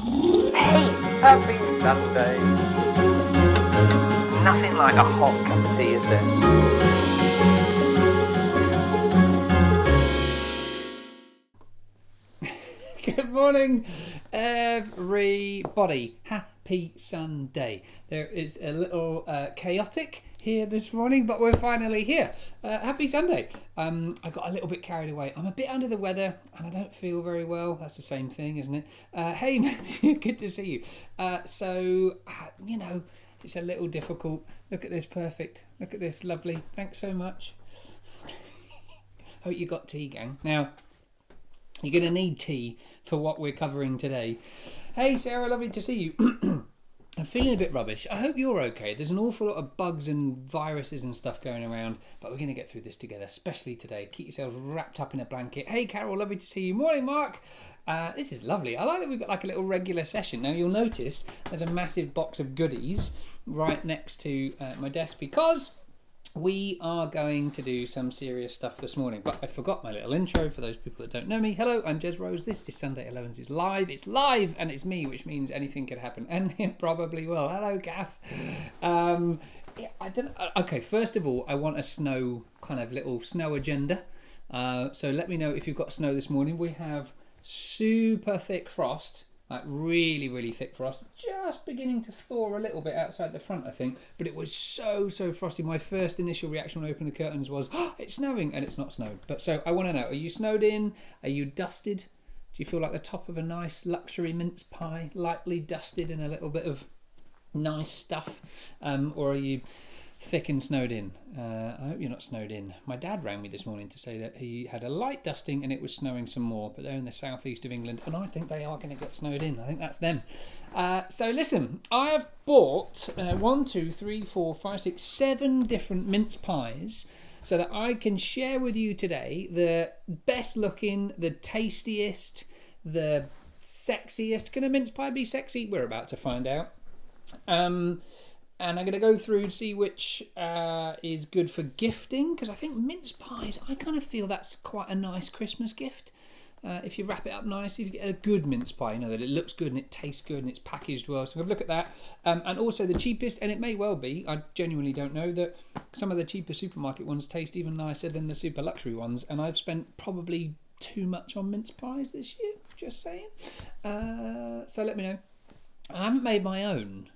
Hey, happy Sunday. Nothing like a hot cup of tea, is there? Good morning, everybody. Happy Sunday. There is a little chaotic here this morning, but we're finally here. Happy Sunday. I got a little bit carried away. I'm a bit under the weather and I don't feel very well. That's the same thing, isn't it? Hey, Matthew, good to see you. You know, it's a little difficult. Look at this, perfect. Look at this, lovely. Thanks so much. Hope you got tea, gang. Now, you're going to need tea for what we're covering today. Hey, Sarah, lovely to see you. I'm feeling a bit rubbish. I hope you're okay. There's an awful lot of bugs and viruses and stuff going around, but we're going to get through this together, especially today. Keep yourselves wrapped up in a blanket. Hey, Carol, lovely to see you. Morning, Mark. This is lovely. I like that we've got like a little regular session. Now, you'll notice there's a massive box of goodies right next to my desk because we are going to do some serious stuff this morning, but I forgot my little intro for those people that don't know me. Hello, I'm Jez Rose. This is Sunday Elevenses live. It's live and it's me, which means anything could happen, and it probably will. Hello, Gaff. I don't. Okay, first of all, I want a snow little snow agenda. So let me know if you've got snow this morning. We have super thick frost. Like really, really thick frost, just beginning to thaw a little bit outside the front, I think, but it was so frosty. My first initial reaction when I opened the curtains was, oh, it's snowing, and it's not snowed. But so I want to know, are you snowed in? Are you dusted? Do you feel like the top of a nice luxury mince pie, lightly dusted in a little bit of nice stuff? Or are you thick and snowed in? I hope you're not snowed in. My dad rang me this morning to say that he had a light dusting and it was snowing some more, but they're in the southeast of England and I think they are going to get snowed in. I think that's them. So listen, I have bought 7 different mince pies so that I can share with you today the best looking, the tastiest, the sexiest. Can a mince pie be sexy? We're about to find out. And I'm going to go through and see which is good for gifting, because I think mince pies, I kind of feel that's quite a nice Christmas gift. If you wrap it up nicely, if you get a good mince pie, you know, that it looks good and it tastes good and it's packaged well. So have a look at that. And also the cheapest, and it may well be, I genuinely don't know, that some of the cheaper supermarket ones taste even nicer than the super luxury ones. And I've spent probably too much on mince pies this year, just saying. So let me know. I haven't made my own.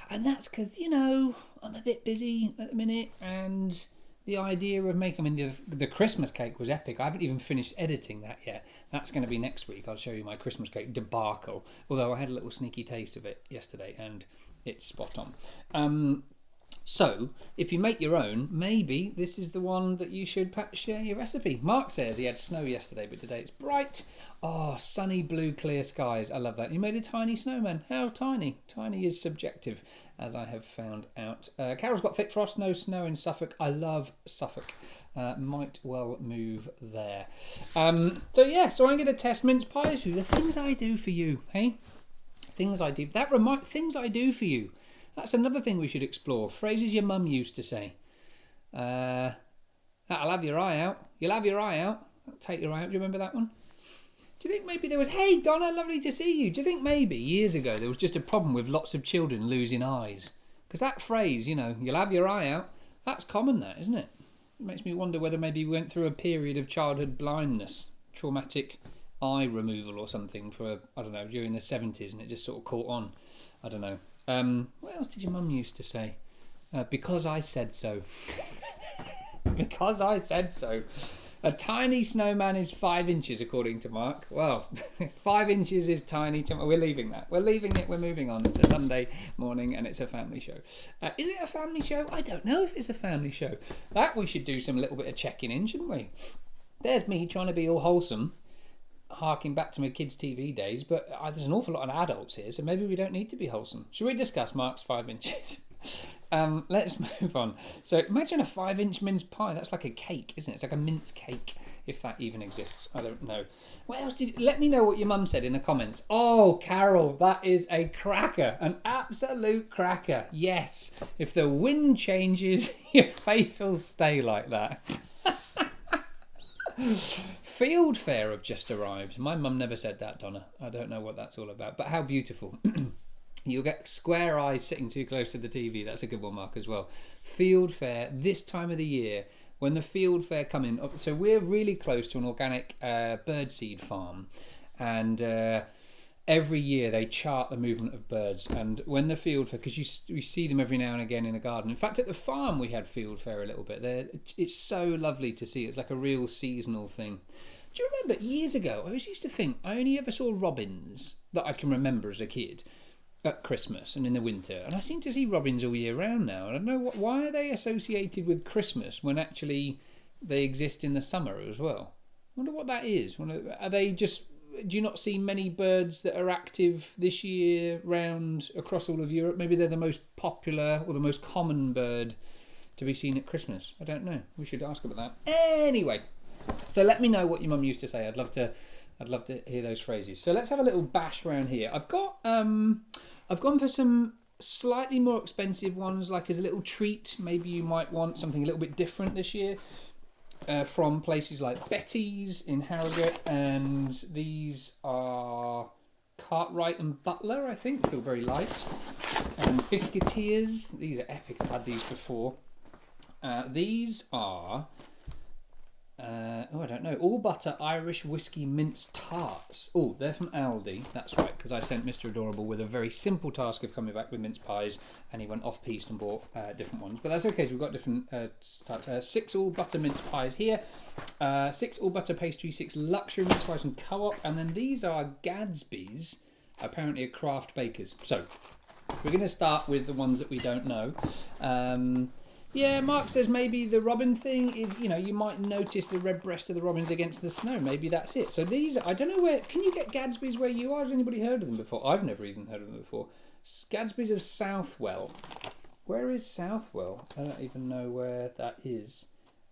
And that's because, you know, I'm a bit busy at the minute, and the idea of making, the Christmas cake was epic. I haven't even finished editing that yet. That's going to be next week. I'll show you my Christmas cake debacle. Although I had a little sneaky taste of it yesterday, and it's spot on. So, if you make your own, maybe this is the one that you should perhaps share your recipe. Mark says he had snow yesterday, but today it's bright. Oh, sunny blue, clear skies. I love that. You made a tiny snowman. How tiny? Tiny is subjective, as I have found out. Carol's got thick frost, no snow in Suffolk. I love Suffolk. Might well move there. So I'm going to test mince pies for you. The things I do for you, hey? Things I do. Things I do for you. That's another thing we should explore. Phrases your mum used to say. That'll have your eye out. You'll have your eye out. That'll take your eye out. Do you remember that one? Do you think maybe there was, hey Donna, lovely to see you. Do you think maybe years ago there was just a problem with lots of children losing eyes? Because that phrase, you know, you'll have your eye out, that's common, that, isn't it? It makes me wonder whether maybe we went through a period of childhood blindness, traumatic eye removal or something for, I don't know, during the 70s, and it just sort of caught on. I don't know. What else did your mum used to say? Because I said so. Because I said so. A tiny snowman is 5 inches, according to Mark. Well, 5 inches is tiny. We're leaving that. We're leaving it. We're moving on. It's a Sunday morning and it's a family show. Is it a family show? I don't know if it's a family show. That we should do some little bit of checking in, shouldn't we? There's me trying to be all wholesome, harking back to my kids' TV days, but there's an awful lot of adults here, so maybe we don't need to be wholesome. Should we discuss Mark's 5 inches? Let's move on. So imagine a 5-inch mince pie. That's like a cake, isn't it? It's like a mince cake, if that even exists. I don't know. What else let me know what your mum said in the comments. Oh, Carol, that is a cracker. An absolute cracker. Yes. If the wind changes, your face will stay like that. Fieldfare have just arrived. My mum never said that, Donna. I don't know what that's all about, but how beautiful. You'll get square eyes sitting too close to the TV. That's a good one, Mark, as well. Fieldfare, this time of the year, when the Fieldfare come in. So we're really close to an organic birdseed farm, and every year they chart the movement of birds. And when the Fieldfare, because you see them every now and again in the garden. In fact, at the farm we had Fieldfare a little bit. It's so lovely to see. It's like a real seasonal thing. Do you remember years ago, I always used to think I only ever saw robins that I can remember as a kid at Christmas and in the winter, and I seem to see robins all year round now. I don't know why are they associated with Christmas when actually they exist in the summer as well. I wonder what that is. Are they just? Do you not see many birds that are active this year round across all of Europe? Maybe they're the most popular or the most common bird to be seen at Christmas. I don't know. We should ask about that. Anyway, so let me know what your mum used to say. I'd love to hear those phrases. So let's have a little bash around here. I've gone for some slightly more expensive ones, like as a little treat. Maybe you might want something a little bit different this year, from places like Betty's in Harrogate, and these are Cartwright and Butler, I think. Feel very light. And Biscuiteers. These are epic. I've had these before. These are I don't know. All butter Irish whiskey mince tarts. Oh, they're from Aldi. That's right, because I sent Mr. Adorable with a very simple task of coming back with mince pies, and he went off-piste and bought different ones. But that's okay, so we've got different 6 all butter mince pies here, 6 all butter pastry, 6 luxury mince pies from Co-op, and then these are Gadsby's, apparently a craft bakers. So we're going to start with the ones that we don't know. Yeah, Mark says maybe the robin thing is, you might notice the red breast of the robins against the snow. Maybe that's it. So these, I don't know where, can you get Gadsby's where you are? Has anybody heard of them before? I've never even heard of them before. Gadsby's of Southwell. Where is Southwell? I don't even know where that is.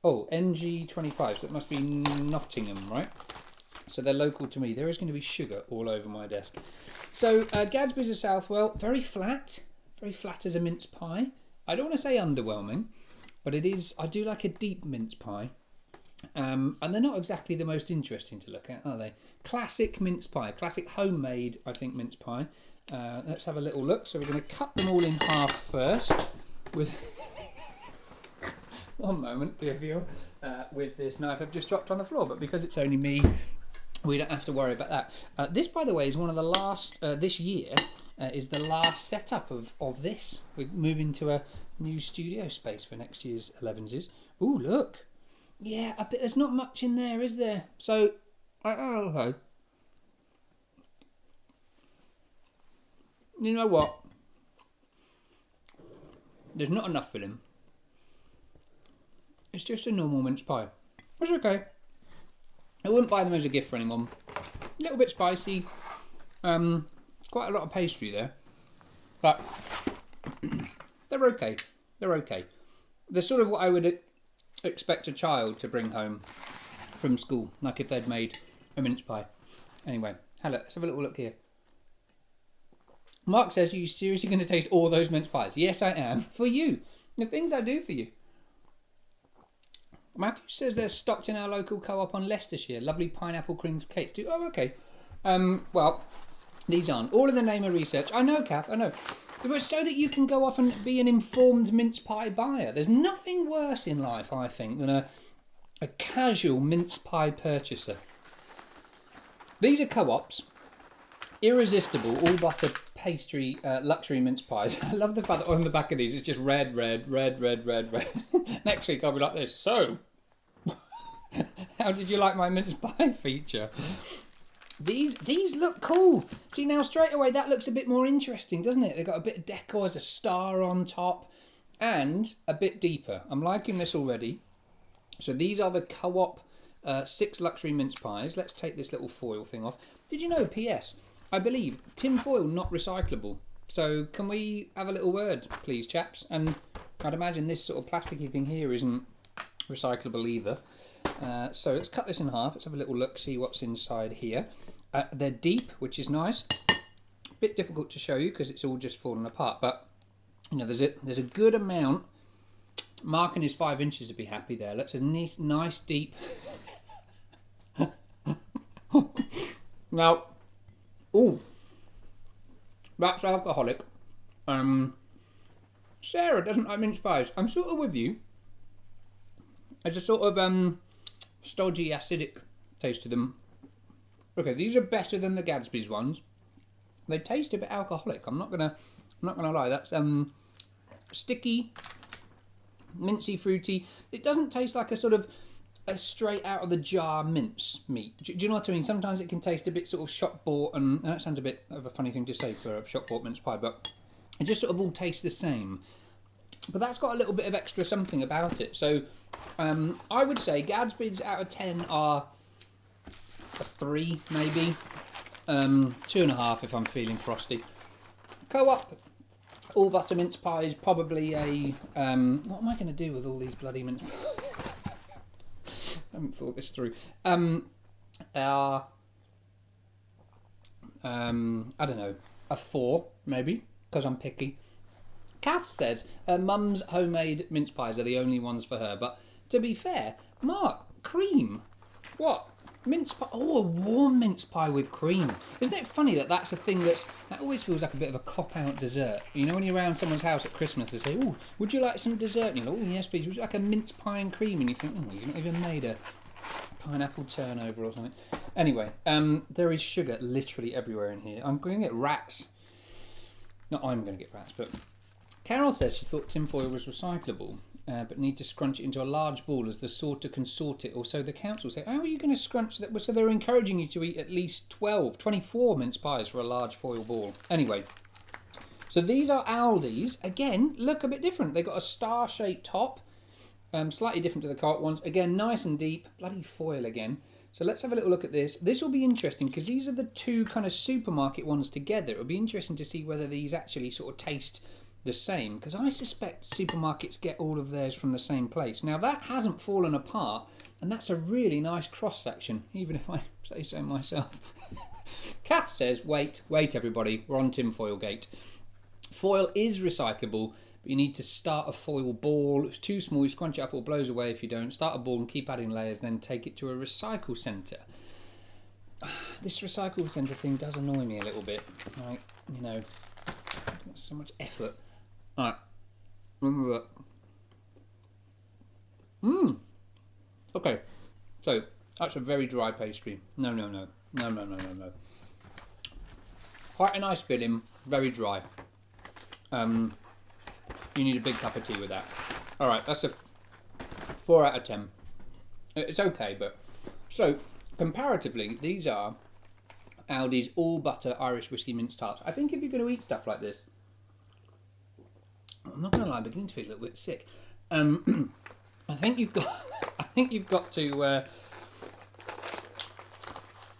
Oh, NG25, so it must be Nottingham, right? So they're local to me. There is going to be sugar all over my desk. So Gadsby's of Southwell, very flat as a mince pie. I don't want to say underwhelming, but it is. I do like a deep mince pie, and they're not exactly the most interesting to look at, are they? Classic mince pie, classic homemade, I think, mince pie. Let's have a little look. So we're going to cut them all in half first with one moment, dear viewer, with this knife I've just dropped on the floor. But because it's only me, we don't have to worry about that. This, by the way, is one of the last this year. Is the last setup of this. We're moving to a new studio space for next year's Elevenses. Ooh, look. Yeah, I bet there's not much in there, is there? So, I don't know. You know what? There's not enough filling. It's just a normal mince pie. It's okay. I wouldn't buy them as a gift for anyone. A little bit spicy. Quite a lot of pastry there, but they're okay. They're okay. They're sort of what I would expect a child to bring home from school, like if they'd made a mince pie. Anyway, hello. Let's have a little look here. Mark says, "Are you seriously going to taste all those mince pies?" Yes, I am. For you, the things I do for you. Matthew says they're stocked in our local Co-op on Leicestershire. Lovely pineapple cream cakes too. Oh, okay. Well. These aren't. All in the name of research. I know, Kath, I know. It was so that you can go off and be an informed mince pie buyer. There's nothing worse in life, I think, than a casual mince pie purchaser. These are Co-ops. Irresistible, all butter pastry luxury mince pies. I love the fact that on the back of these it's just red. Next week I'll be like this. So, how did you like my mince pie feature? These look cool. See, now straight away that looks a bit more interesting, doesn't it? They've got a bit of decor, there's a star on top, and a bit deeper. I'm liking this already. So these are the Co-op 6 luxury mince pies. Let's take this little foil thing off. Did you know, P.S., I believe tin foil not recyclable. So can we have a little word, please, chaps? And I'd imagine this sort of plasticky thing here isn't recyclable either. So let's cut this in half. Let's have a little look, see what's inside here. They're deep, which is nice. Bit difficult to show you because it's all just falling apart. But there's a good amount. Mark and his 5 inches would be happy there. That's a nice deep. Now, that's alcoholic. Sarah doesn't like mince pies. I'm sort of with you. There's a sort of stodgy, acidic taste to them. Okay, these are better than the Gadsby's ones. They taste a bit alcoholic. I'm not gonna lie. That's sticky, mincy, fruity. It doesn't taste like a sort of a straight out of the jar mince meat. Do you know what I mean? Sometimes it can taste a bit sort of shop bought, and that sounds a bit of a funny thing to say for a shop bought mince pie, but it just sort of all tastes the same. But that's got a little bit of extra something about it. So I would say Gadsby's out of 10 are a 3 maybe. 2.5 if I'm feeling frosty. Co-op all butter mince pies, probably a what am I going to do with all these bloody mince pies? I haven't thought this through. I don't know, a 4 maybe, because I'm picky. Kath says her mum's homemade mince pies are the only ones for her, but to be fair, Mark, cream, what? Mince pie, oh, a warm mince pie with cream. Isn't it funny that that's a thing that always feels like a bit of a cop-out dessert? You know, when you're around someone's house at Christmas, they say, oh, would you like some dessert? And you're like, oh, yes, please. Would you like a mince pie and cream? And you think, oh, you've not even made a pineapple turnover or something. Anyway, there is sugar literally everywhere in here. I'm going to get rats. Not I'm going to get rats, but Carol says she thought tinfoil was recyclable. But need to scrunch it into a large ball as the sorter can sort it, or so the council say. How are you going to scrunch that? So they're encouraging you to eat at least 24 mince pies for a large foil ball. Anyway, so these are Aldi's. Again, look a bit different. They've got a star-shaped top, slightly different to the Co-op ones. Again, nice and deep. Bloody foil again. So let's have a little look at this. This will be interesting because these are the two kind of supermarket ones together. It'll be interesting to see whether these actually sort of taste the same, because I suspect supermarkets get all of theirs from the same place. Now that hasn't fallen apart, and that's a really nice cross section, even if I say so myself. Kath says, wait everybody, we're on tinfoil gate. Foil is recyclable, but you need to start a foil ball. If it's too small, you scrunch it up, or it blows away if you don't. Start a ball and keep adding layers, then take it to a recycle centre. This recycle centre thing does annoy me a little bit. Like, you know, so much effort. Alright, remember that. Okay, so that's a very dry pastry. No. Quite a nice filling, very dry. You need a big cup of tea with that. Alright, that's a 4 out of 10. It's okay, but... So, comparatively, these are Aldi's all butter Irish whiskey mince tarts. I think if you're going to eat stuff like this, I'm not going to lie, I'm beginning to feel a little bit sick. I think you've got to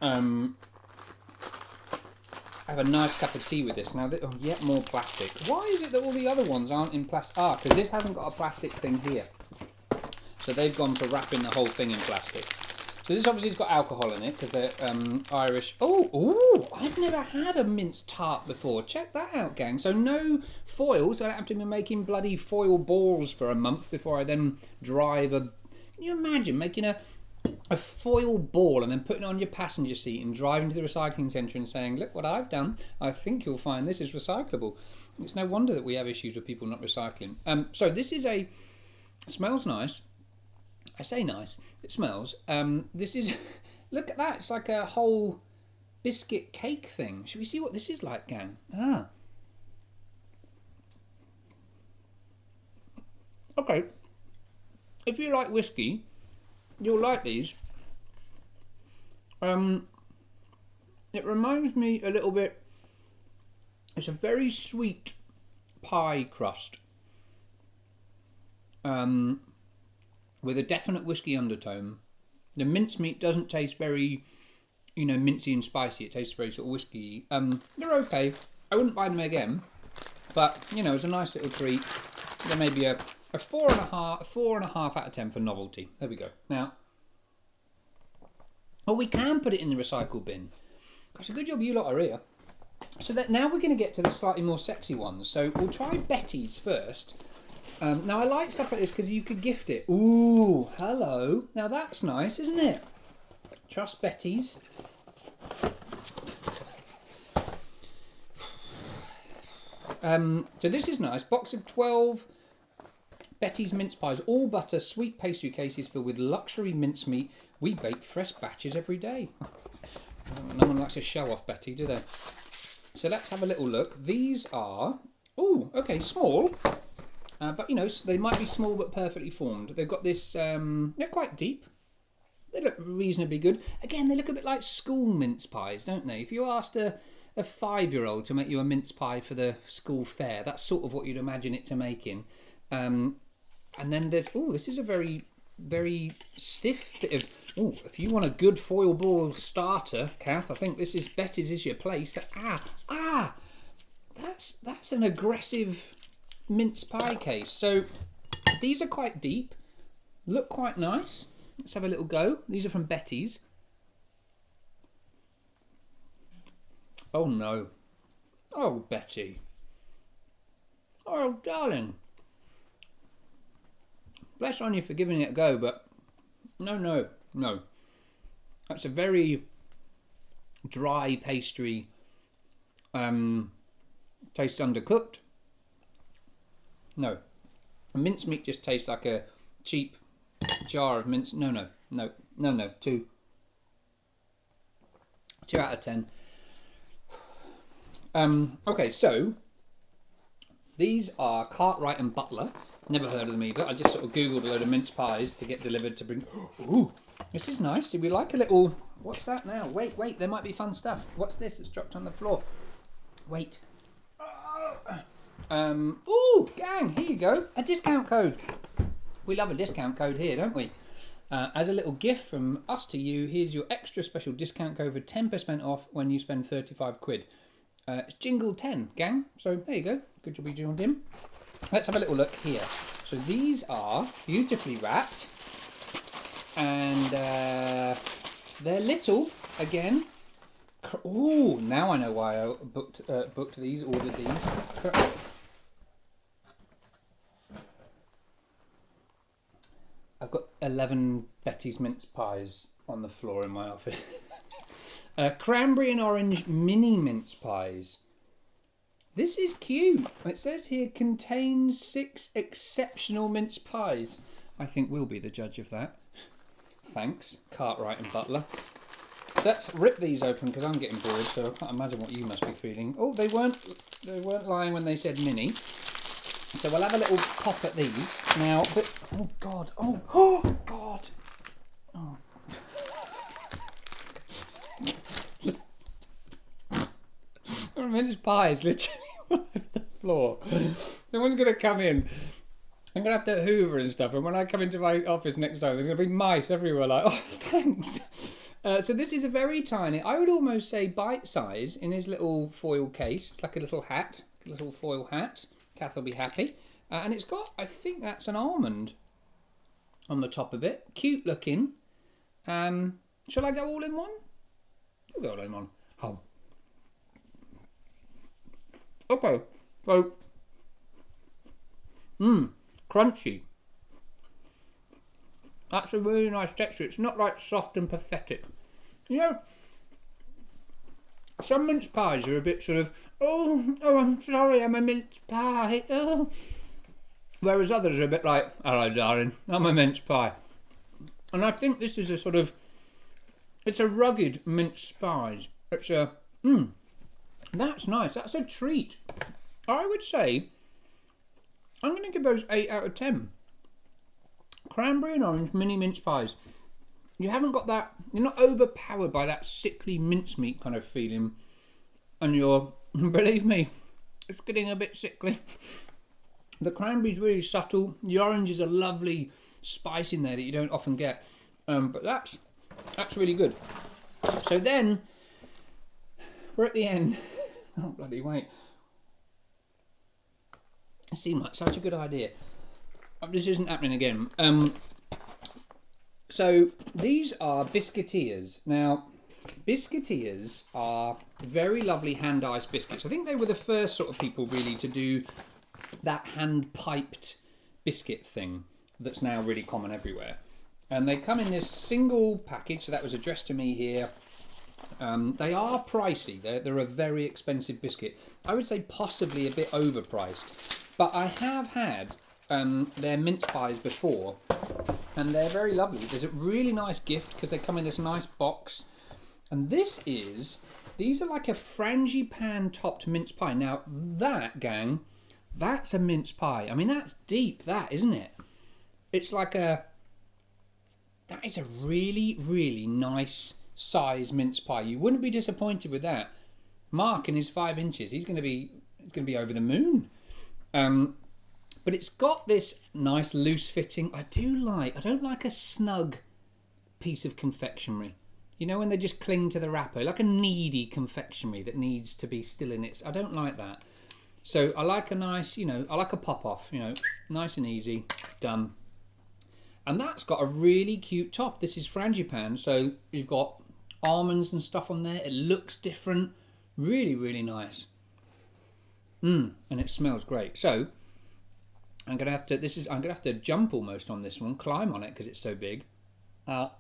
have a nice cup of tea with this. Now, yet more plastic. Why is it that all the other ones aren't in plastic? Because this hasn't got a plastic thing here. So they've gone for wrapping the whole thing in plastic. So this obviously has got alcohol in it because they're Irish. Oh, I've never had a mince tart before. Check that out, gang. So no foil, so I don't have to be making bloody foil balls for a month before I then drive a... Can you imagine making a foil ball and then putting it on your passenger seat and driving to the recycling centre and saying, look what I've done. I think you'll find this is recyclable. It's no wonder that we have issues with people not recycling. So this is it smells nice. I say nice, it smells. This is, look at that, it's like a whole biscuit cake thing. Should we see what this is like, gang? Okay, if you like whiskey, you'll like these. It reminds me a little bit, it's a very sweet pie crust. With a definite whiskey undertone. The mincemeat doesn't taste very, mincy and spicy. It tastes very sort of whiskey. They're okay. I wouldn't buy them again, but it's a nice little treat. There may be a 4.5 out of 10 for novelty. There we go. Now, we can put it in the recycle bin. Gosh, a good job you lot are here. So that now we're going to get to the slightly more sexy ones. So we'll try Betty's first. Now I like stuff like this because you could gift it. Ooh, hello. Now that's nice, isn't it? Trust Betty's. So this is nice. Box of 12 Betty's mince pies, all butter, sweet pastry cases filled with luxury mincemeat. We bake fresh batches every day. No one likes to show off, Betty, do they? So let's have a little look. These are, oh, okay, small. But, you know, they might be small but perfectly formed. They've got this, they're quite deep. They look reasonably good. Again, they look a bit like school mince pies, don't they? If you asked a 5-year-old to make you a mince pie for the school fair, that's sort of what you'd imagine it to make in. And then there's, oh, this is a very, very stiff bit of, oh, if you want a good foil ball starter, Kath, I think this is Betty's is your place. That's an aggressive mince pie case. So these are quite deep, look quite nice. Let's have a little go. These are from Betty's. Oh no. Oh, Betty. Oh, darling. Bless on you for giving it a go, but no. That's a very dry pastry. Tastes undercooked. No. Mincemeat just tastes like a cheap jar of mince. No. 2 out of 10. Okay, so these are Cartwright and Butler. Never heard of them either. I just sort of googled a load of mince pies to get delivered to bring. Ooh, this is nice. Do we like a little? What's that now? Wait. There might be fun stuff. What's this that's dropped on the floor? Wait. Ooh, gang. Here you go. A discount code. We love a discount code here, don't we? As a little gift from us to you, here's your extra special discount code for 10% off when you spend 35 quid. It's Jingle 10, gang. So there you go. Good job you joined in. Let's have a little look here. So these are beautifully wrapped, and they're little again. Oh, now I know why I booked these, ordered these. I've got 11 Betty's mince pies on the floor in my office. Cranberry and orange mini mince pies. This is cute. It says here contains 6 exceptional mince pies. I think we'll be the judge of that. Thanks, Cartwright and Butler. Let's rip these open because I'm getting bored, so I can't imagine what you must be feeling. Oh, they weren't lying when they said mini. So we'll have a little pop at these now. But, oh God! Oh God! Oh. Mince pies literally all over the floor. No one's going to come in. I'm going to have to hoover and stuff, and when I come into my office next time there's going to be mice everywhere like, oh thanks. So this is a very tiny, I would almost say bite size in his little foil case. It's like a little hat, a little foil hat. Kath will be happy. And it's got, I think that's an almond on the top of it. Cute looking. Shall I go all in one? I'll go all in one. Oh. Okay, so, crunchy. That's a really nice texture. It's not like soft and pathetic. You know, some mince pies are a bit sort of, oh, I'm sorry, I'm a mince pie, oh. Whereas others are a bit like, hello darling, I'm a mince pie. And I think this is a sort of, it's a rugged mince pie. It's a, that's nice. That's a treat. I would say I'm going to give those 8 out of 10. Cranberry and orange mini mince pies. You haven't got that, you're not overpowered by that sickly mincemeat kind of feeling. And you're, believe me, it's getting a bit sickly. The cranberry's really subtle. The orange is a lovely spice in there that you don't often get. But that's really good. So then, we're at the end. Oh, bloody wait. It seemed like such a good idea. This isn't happening again. So, these are biscuiteers. Now, biscuiteers are very lovely hand-iced biscuits. I think they were the first sort of people really to do that hand-piped biscuit thing that's now really common everywhere. And they come in this single package, so that was addressed to me here. They are pricey. They're a very expensive biscuit. I would say possibly a bit overpriced. But I have had their mince pies before, and they're very lovely. There's a really nice gift because they come in this nice box. And these are like a frangipan topped mince pie. Now that, gang, that's a mince pie. I mean, that's deep, that, isn't it? It's like that is a really, really nice size mince pie. You wouldn't be disappointed with that. Mark in his 5 inches, he's going to be over the moon. But it's got this nice loose fitting. I don't like a snug piece of confectionery. You know, when they just cling to the wrapper, like a needy confectionery that needs to be still in its. I don't like that. So I like a nice, I like a pop off, nice and easy, done. And that's got a really cute top. This is frangipan, so you've got almonds and stuff on there. It looks different, really, really nice. And it smells great. So I'm gonna have to jump almost on this one, climb on it because it's so big. They're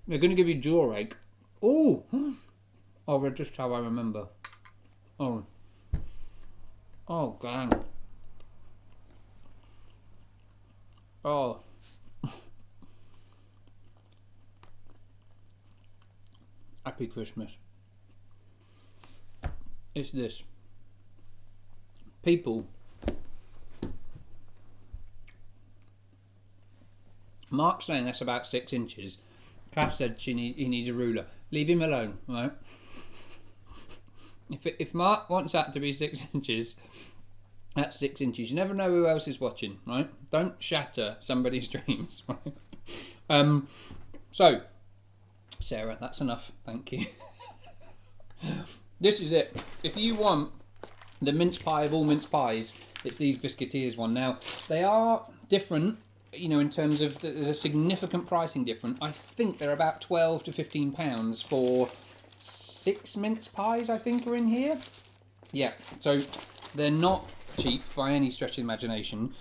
gonna give you jaw ache. Oh, just how I remember. Oh, gang. Oh. Happy Christmas. It's this. People. Mark's saying that's about 6 inches. Kath said he needs a ruler. Leave him alone, right? If Mark wants that to be 6 inches, that's 6 inches. You never know who else is watching, right? Don't shatter somebody's dreams, right? So, Sarah, that's enough. Thank you. This is it. If you want the mince pie of all mince pies, it's these Biscuiteers one. Now, they are different, in terms of there's a significant pricing difference. I think they're about £12 to £15 for 6 mince pies, I think, are in here. Yeah, so they're not cheap by any stretch of the imagination.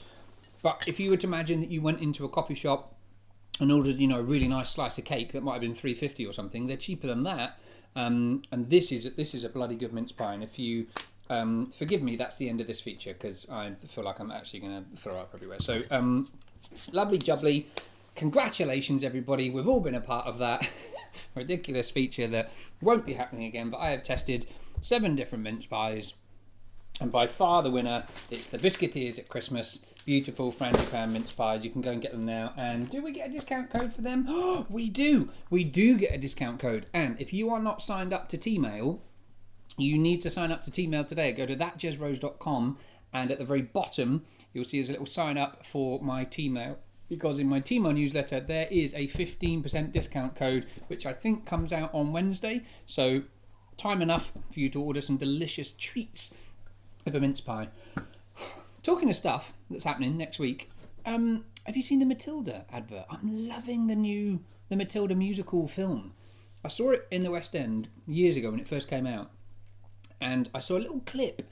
But if you were to imagine that you went into a coffee shop and ordered, a really nice slice of cake that might have been £3.50 or something, they're cheaper than that. And this is a bloody good mince pie. And if you forgive me, that's the end of this feature because I feel like I'm actually going to throw up everywhere. So lovely jubbly. Congratulations, everybody. We've all been a part of that ridiculous feature that won't be happening again. But I have tested 7 different mince pies. And by far the winner, it's the Biscuiteers at Christmas. Beautiful frangipan mince pies. You can go and get them now. And do we get a discount code for them? Oh, we do. We do get a discount code. And if you are not signed up to T-Mail, you need to sign up to T-Mail today. Go to thatjezrose.com and at the very bottom, you'll see there's a little sign up for my T-Mail. Because in my T-Mail newsletter, there is a 15% discount code, which I think comes out on Wednesday. So time enough for you to order some delicious treats of a mince pie. Talking of stuff that's happening next week, have you seen the Matilda advert? I'm loving the Matilda musical film. I saw it in the West End years ago when it first came out, and I saw a little clip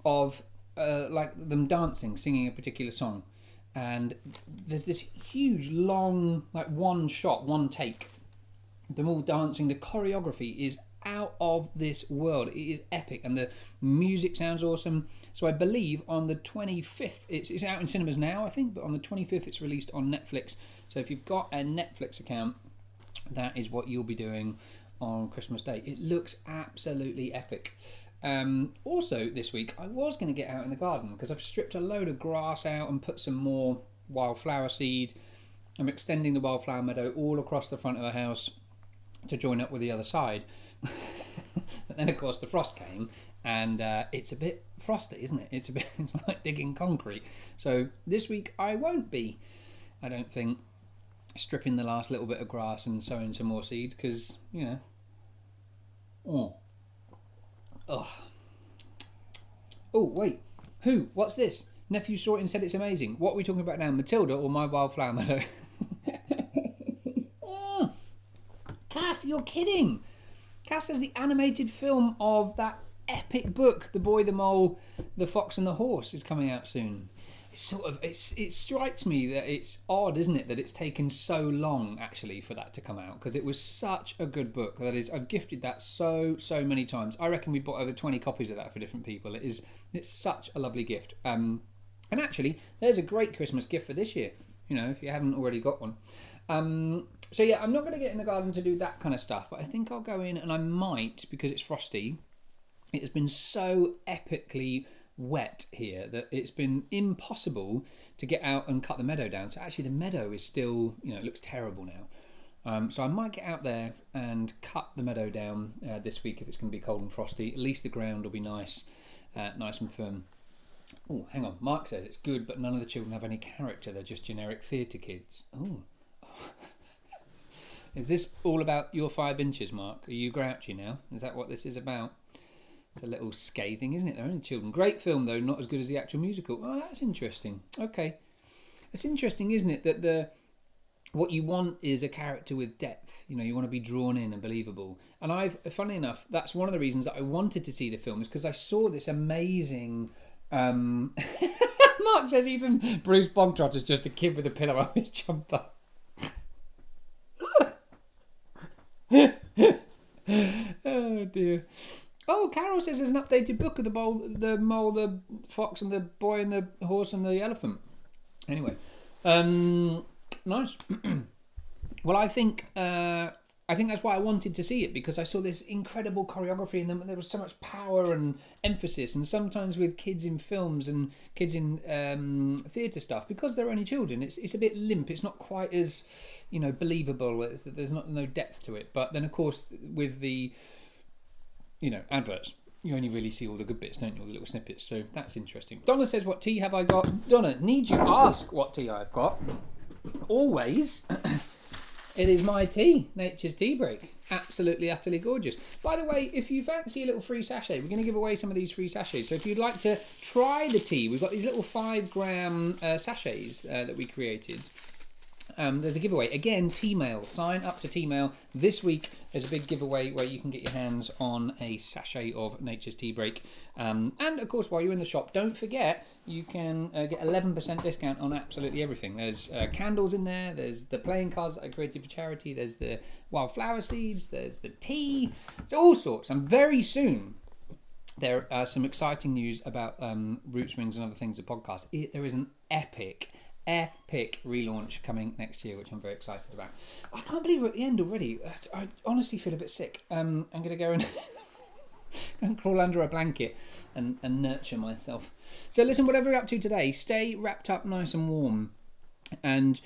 of like them dancing, singing a particular song, and there's this huge, long, like one shot, one take, them all dancing. The choreography is out of this world. It is epic, and the music sounds awesome. So I believe on the 25th, it's out in cinemas now, I think, but on the 25th it's released on Netflix. So if you've got a Netflix account, that is what you'll be doing on Christmas Day. It looks absolutely epic. Also this week, I was going to get out in the garden because I've stripped a load of grass out and put some more wildflower seed. I'm extending the wildflower meadow all across the front of the house to join up with the other side. But then of course the frost came, and it's a bit frosty, isn't it? It's like digging concrete. So this week I won't be, I don't think, stripping the last little bit of grass and sowing some more seeds because, Oh wait, what's this? Nephew saw it and said it's amazing. What are we talking about now, Matilda or my wildflower meadow? Kath, you're kidding. Kath says the animated film of that epic book, The Boy, the Mole, the Fox and the Horse, is coming out soon. it strikes me that it's odd, isn't it, that it's taken so long actually for that to come out, because it was such a good book. That is, I've gifted that so many times. I reckon we bought over 20 copies of that for different people. It's such a lovely gift. And actually, there's a great Christmas gift for this year, if you haven't already got one. So yeah, I'm not going to get in the garden to do that kind of stuff, but I think I'll go in, and I might, because it's frosty. It has been so epically wet here that it's been impossible to get out and cut the meadow down. So actually the meadow is still, it looks terrible now. So I might get out there and cut the meadow down this week if it's going to be cold and frosty. At least the ground will be nice and firm. Oh, hang on. Mark says it's good, but none of the children have any character. They're just generic theatre kids. Oh. Is this all about your 5 inches, Mark? Are you grouchy now? Is that what this is about? It's a little scathing, isn't it? They're only children. Great film, though, not as good as the actual musical. Oh, that's interesting. Okay. It's interesting, isn't it, that what you want is a character with depth. You want to be drawn in and believable. And funnily enough, that's one of the reasons that I wanted to see the film, is because I saw this amazing... Mark says even Bruce Bogtrotter's just a kid with a pillow on his jumper. Oh, dear. Oh, Carol says there's an updated book of the mole, the fox, and the boy, and the horse, and the elephant. Anyway, nice. Well, I think that's why I wanted to see it, because I saw this incredible choreography in them, and there was so much power and emphasis. And sometimes with kids in films and kids in theatre stuff, because they're only children, it's a bit limp. It's not quite as believable. There's no depth to it. But then, of course, with the adverts, you only really see all the good bits, don't you? All the little snippets. So that's interesting. Donna says, what tea have I got? Donna, need you ask what tea I've got? Always. It is my tea, Nature's Tea Break. Absolutely, utterly gorgeous. By the way, if you fancy a little free sachet, we're going to give away some of these free sachets. So if you'd like to try the tea, we've got these little 5-gram sachets that we created. There's a giveaway. Again, T-Mail. Sign up to T-Mail. This week, there's a big giveaway where you can get your hands on a sachet of Nature's Tea Break. And, of course, while you're in the shop, don't forget you can get 11% discount on absolutely everything. There's candles in there. There's the playing cards that I created for charity. There's the wildflower seeds. There's the tea. It's all sorts. And very soon, there are some exciting news about Roots Rings and other things, the podcast. There is an epic relaunch coming next year, which I'm very excited about. I can't believe we're at the end already. I honestly feel a bit sick. I'm going to go and crawl under a blanket and nurture myself. So listen, whatever you're up to today, stay wrapped up nice and warm. And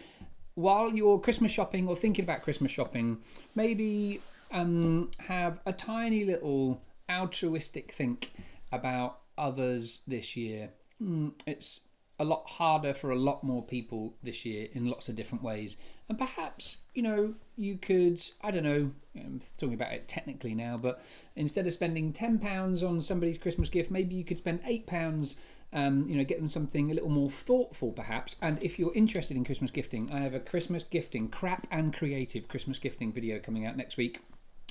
while you're Christmas shopping or thinking about Christmas shopping, maybe have a tiny little altruistic think about others this year. It's a lot harder for a lot more people this year in lots of different ways. And perhaps, you could, I don't know, I'm talking about it technically now, but instead of spending £10 on somebody's Christmas gift, maybe you could spend £8, get them something a little more thoughtful perhaps. And if you're interested in Christmas gifting, I have a Christmas gifting, crap and creative Christmas gifting video coming out next week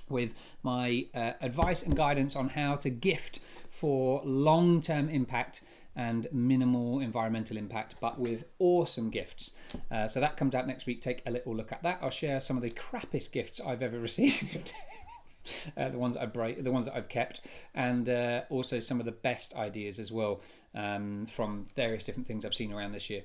with my advice and guidance on how to gift for long-term impact and minimal environmental impact, but with awesome gifts. So that comes out next week. Take a little look at that. I'll share some of the crappiest gifts I've ever received. The ones that I've kept, and also some of the best ideas as well from various different things I've seen around this year.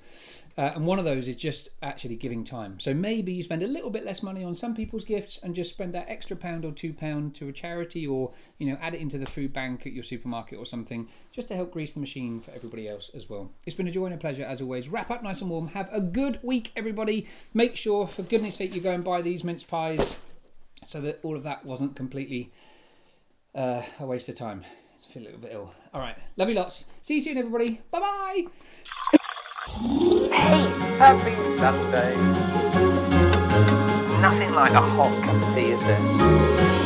And one of those is just actually giving time. So maybe you spend a little bit less money on some people's gifts and just spend that extra £1 or £2 to a charity, or add it into the food bank at your supermarket or something, just to help grease the machine for everybody else as well. It's been a joy and a pleasure as always. Wrap up nice and warm. Have a good week, everybody. Make sure, for goodness sake, you go and buy these mince pies, so that all of that wasn't completely a waste of time. I feel a little bit ill. All right, love you lots. See you soon, everybody. Bye-bye. Hey, happy Sunday. Nothing like a hot cup of tea, is there?